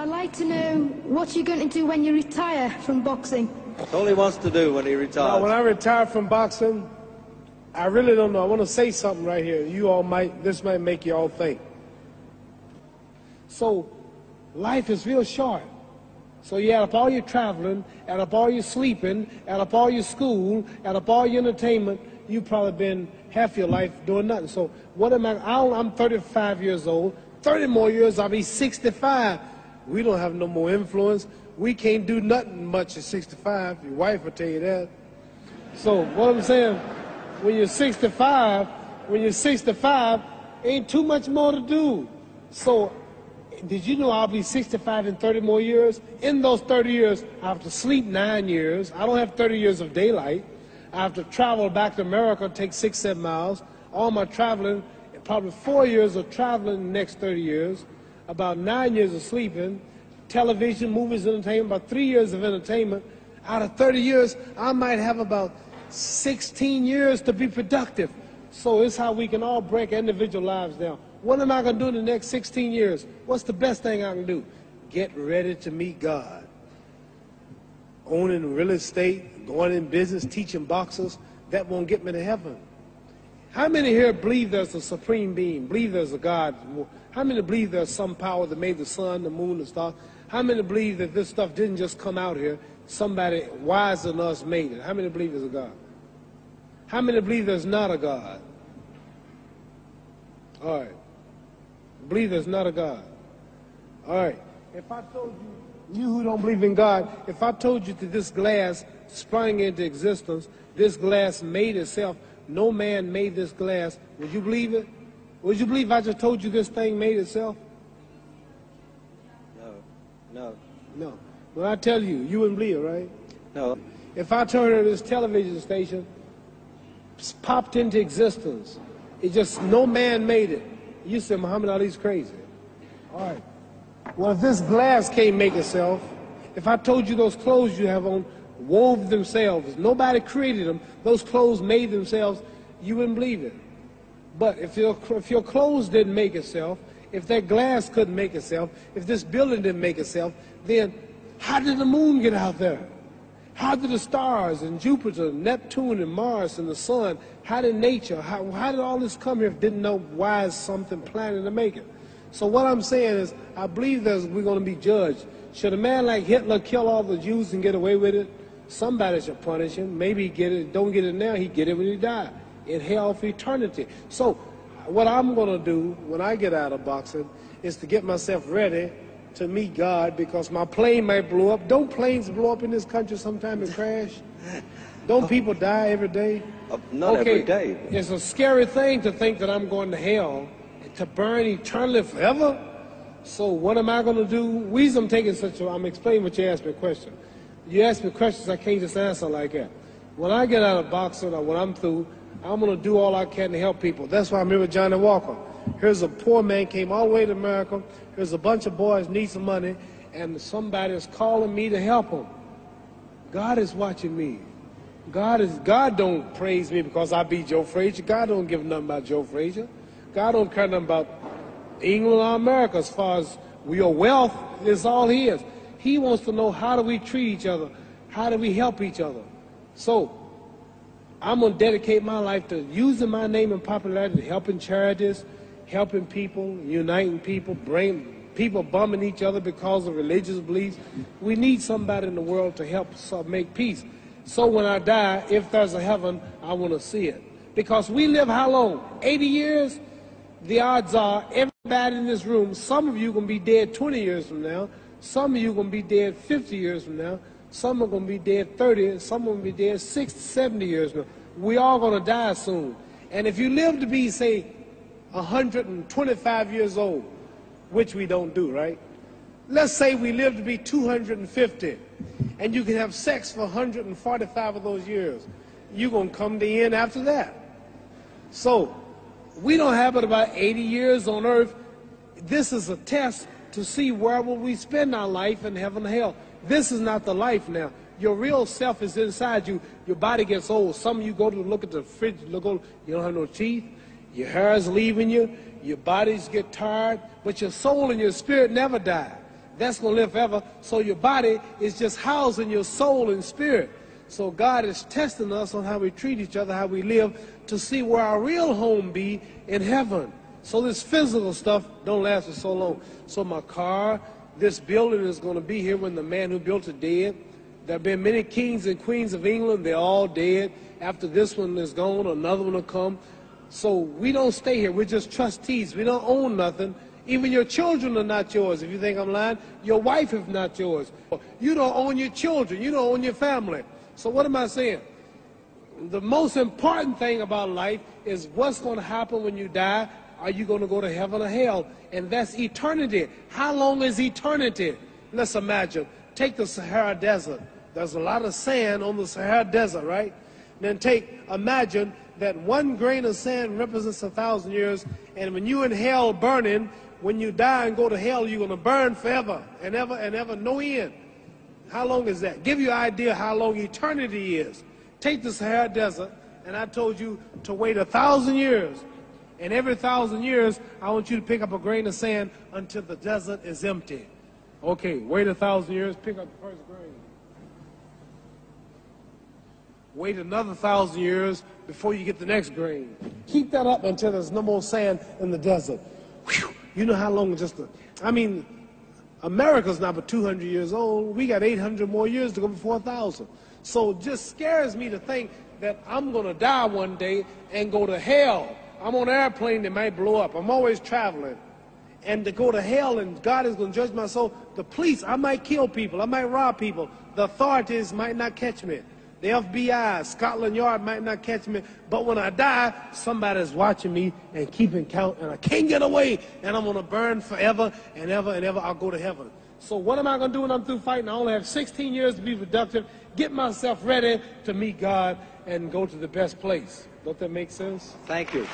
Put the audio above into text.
I'd like to know what you're going to do when you retire from boxing. That's all he wants to do when he retires. Now, when I retire from boxing, I really don't know. I want to say something right here. This might make you all think. So, life is real short. So you add up all your traveling, add up all your sleeping, add up all your school, add up all your entertainment, you've probably been half your life doing nothing. So what am I'm 35 years old. 30 more years, I'll be 65. We don't have no more influence. We can't do nothing much at 65. Your wife will tell you that. So what I'm saying, when you're 65, ain't too much more to do. So did you know I'll be 65 in 30 more years? In those 30 years, I have to sleep 9 years. I don't have 30 years of daylight. I have to travel back to America, take 6, 7 miles. All my traveling, probably 4 years of traveling in the next 30 years, about 9 years of sleeping, television, movies, entertainment, about 3 years of entertainment. Out of 30 years, I might have about 16 years to be productive. So it's how we can all break individual lives down. What am I going to do in the next 16 years? What's the best thing I can do? Get ready to meet God. Owning real estate, going in business, teaching boxers, that won't get me to heaven. How many here believe there's a supreme being, believe there's a God? How many believe there's some power that made the sun, the moon, the stars? How many believe that this stuff didn't just come out here? Somebody wiser than us made it. How many believe there's a God? How many believe there's not a God? All right. Believe there's not a God. All right. If I told you who don't believe in God, if I told you that this glass sprang into existence, this glass made itself, no man made this glass, would you believe it? Would you believe I just told you this thing made itself? No. When I tell you, you wouldn't believe it, right? No. If I told her this television station popped into existence, it just, no man made it. You said Muhammad Ali's crazy. All right. Well, if this glass can't make itself, if I told you those clothes you have on wove themselves, nobody created them, those clothes made themselves, you wouldn't believe it. But if your clothes didn't make itself, if that glass couldn't make itself, if this building didn't make itself, then how did the moon get out there? How did the stars and Jupiter, Neptune and Mars and the sun, how did nature, how did all this come here if didn't know why is something planning to make it? So what I'm saying is, I believe that we're going to be judged. Should a man like Hitler kill all the Jews and get away with it? Somebody should punish him. Maybe he get it, don't get it now, he get it when he died. In hell for eternity. So what I'm going to do when I get out of boxing is to get myself ready to meet God, because my plane might blow up. Don't planes blow up in this country sometime and crash? Don't people die every day? Not every day. It's a scary thing to think that I'm going to hell to burn eternally forever. So what am I going to do? Reason I'm taking I'm explaining what you asked me a question. You ask me questions I can't just answer like that. When I get out of boxing or when I'm through, I'm going to do all I can to help people. That's why I'm here with Johnny Walker. Here's a poor man, came all the way to America. Here's a bunch of boys need some money, and somebody is calling me to help them. God is watching me. God don't praise me because I beat Joe Frazier. God don't give nothing about Joe Frazier. God don't care nothing about England or America as far as your wealth is all his. He wants to know, how do we treat each other? How do we help each other? So I'm going to dedicate my life to using my name and popularity, helping charities, helping people, uniting people, bring people bumming each other because of religious beliefs. We need somebody in the world to help make peace. So when I die, if there's a heaven, I want to see it. Because we live how long? 80 years? The odds are everybody in this room, some of you are going to be dead 20 years from now, some of you are going to be dead 50 years from now, some are going to be dead 30, some are going to be dead 60, 70 years from now. We all going to die soon. And if you live to be, say, 125 years old, which we don't do, right? Let's say we live to be 250, and you can have sex for 145 of those years. You're going to come to the end after that. So we don't have but about 80 years on earth. This is a test to see where will we spend our life in heaven and hell. This is not the life now. Your real self is inside you. Your body gets old. Some of you go to look at the fridge, you don't have no teeth. Your hair is leaving you. Your bodies get tired. But your soul and your spirit never die. that's going to live forever. So your body is just housing your soul and spirit. So God is testing us on how we treat each other, how we live, to see where our real home be in heaven. So this physical stuff don't last for so long. So my car, this building is going to be here when the man who built it dead. There have been many kings and queens of England. They're all dead. After this one is gone, another one will come. So we don't stay here. We're just trustees. We don't own nothing. Even your children are not yours. If you think I'm lying, your wife is not yours. You don't own your children. You don't own your family. So what am I saying? The most important thing about life is what's going to happen when you die. Are you going to go to heaven or hell? And that's eternity. How long is eternity? Let's imagine. Take the Sahara Desert. There's a lot of sand on the Sahara Desert, right? Then imagine that one grain of sand represents 1,000 years, and when you're in hell burning, when you die and go to hell, you're going to burn forever and ever, no end. How long is that? Give you an idea how long eternity is. Take the Sahara Desert, and I told you to wait 1,000 years. And every 1,000 years, I want you to pick up a grain of sand until the desert is empty. Okay, wait 1,000 years, pick up the first grain. Wait another 1,000 years before you get the next grain. Keep that up until there's no more sand in the desert. Whew. You know how long America's not but 200 years old. We got 800 more years to go before 1,000. So it just scares me to think that I'm going to die one day and go to hell. I'm on an airplane that might blow up. I'm always traveling. And to go to hell and God is going to judge my soul. The police, I might kill people. I might rob people. The authorities might not catch me. The FBI, Scotland Yard might not catch me. But when I die, somebody's watching me and keeping count. And I can't get away. And I'm going to burn forever and ever and ever. I'll go to heaven. So what am I going to do when I'm through fighting? I only have 16 years to be productive. Get myself ready to meet God and go to the best place. Don't that make sense? Thank you.